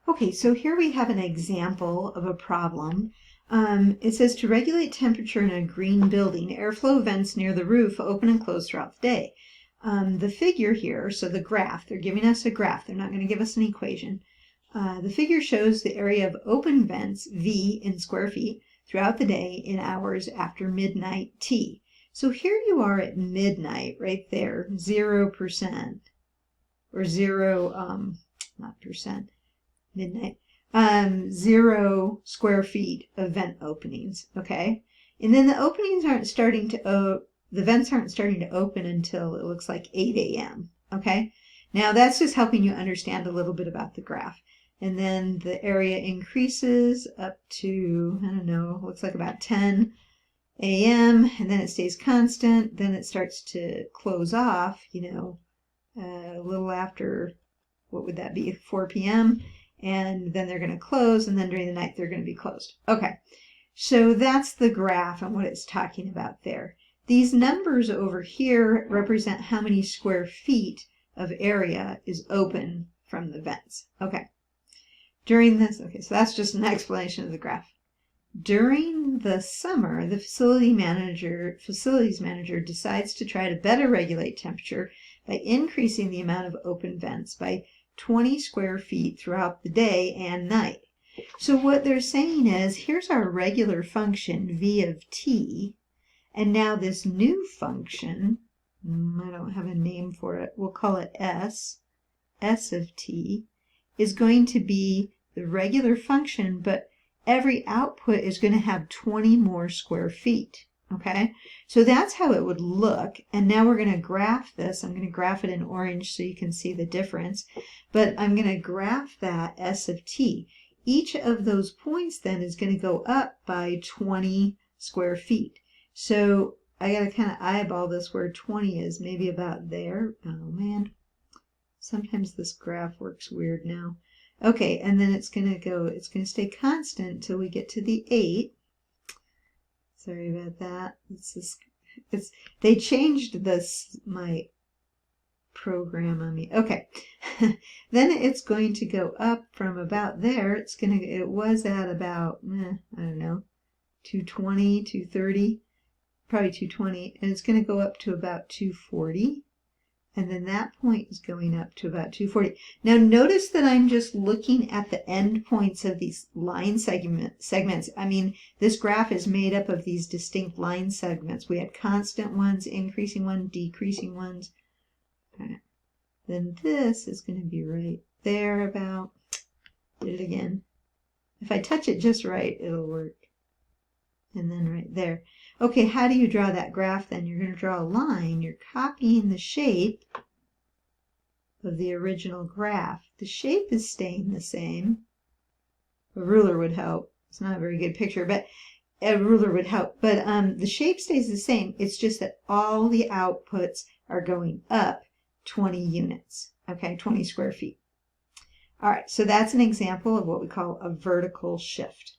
Okay, so here we have an example of a problem. It says to regulate temperature in a green building, airflow vents near the roof open and close throughout the day. The figure here, so the graph, they're giving us a graph. They're not going to give us an equation. The figure shows the area of open vents, V in square feet, throughout the day in hours after midnight T. So here you are at midnight, right there, 0%, or not percent, midnight, 0 square feet of vent openings, okay? And then the openings aren't starting to, the vents aren't starting to open until it looks like 8 a.m., okay? Now that's just helping you understand a little bit about the graph. And then the area increases up to, I don't know, looks like about 10 a.m., and then it stays constant. Then it starts to close off, a little after, what would that be, 4 p.m., and then they're going to close, and then during the night they're going to be closed. Okay, so that's the graph and what it's talking about there. These numbers over here represent how many square feet of area is open from the vents. Okay, so that's just an explanation of the graph. During the summer, the facilities manager decides to try to better regulate temperature by increasing the amount of open vents by 20 square feet throughout the day and night. So what they're saying is, here's our regular function, V of t, and now this new function, I don't have a name for it, we'll call it S of t, is going to be the regular function, but every output is going to have 20 more square feet. Okay, so that's how it would look. And now we're going to graph this. I'm going to graph it in orange so you can see the difference. But I'm going to graph that S of t. Each of those points then is going to go up by 20 square feet. So I got to kind of eyeball this where 20 is, maybe about there. Oh man, sometimes this graph works weird now. Okay, and then it's going to stay constant till we get to the 8. Sorry about that. They changed my program on me. Okay. Then it's going to go up from about there. It was at about, I don't know, 220, 230, probably 220, and it's going to go up to about 240. And then that point is going up to about 240. Now notice that I'm just looking at the end points of these line segments. I mean, this graph is made up of these distinct line segments. We had constant ones, increasing ones, decreasing ones. Okay. Then this is going to be right there about. Did it again. If I touch it just right, it'll work. And then right there. Okay, how do you draw that graph then? You're going to draw a line. You're copying the shape of the original graph. The shape is staying the same. A ruler would help. It's not a very good picture, but a ruler would help. But the shape stays the same. It's just that all the outputs are going up 20 units. Okay, 20 square feet. All right, so that's an example of what we call a vertical shift.